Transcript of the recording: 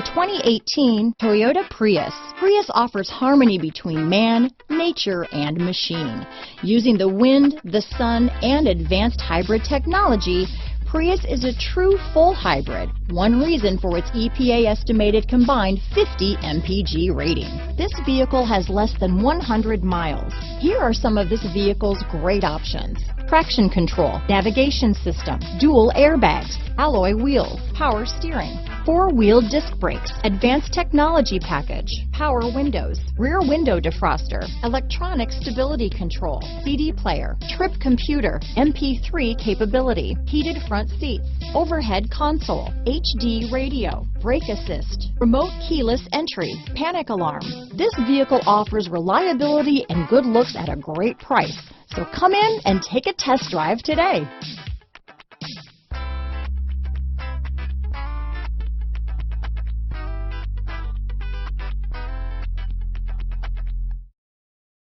2018 Toyota Prius. Prius offers harmony between man, nature, and machine. Using the wind, the sun, and advanced hybrid technology, Prius is a true full hybrid, one reason for its EPA estimated combined 50 mpg rating. This vehicle has less than 100 miles. Here are some of this vehicle's great options: traction control, navigation system, dual airbags, alloy wheels, power steering, four-wheel disc brakes, advanced technology package, power windows, rear window defroster, electronic stability control, CD player, trip computer, MP3 capability, heated front seats, overhead console, HD radio, brake assist, remote keyless entry, panic alarm. This vehicle offers reliability and good looks at a great price. So come in and take a test drive today.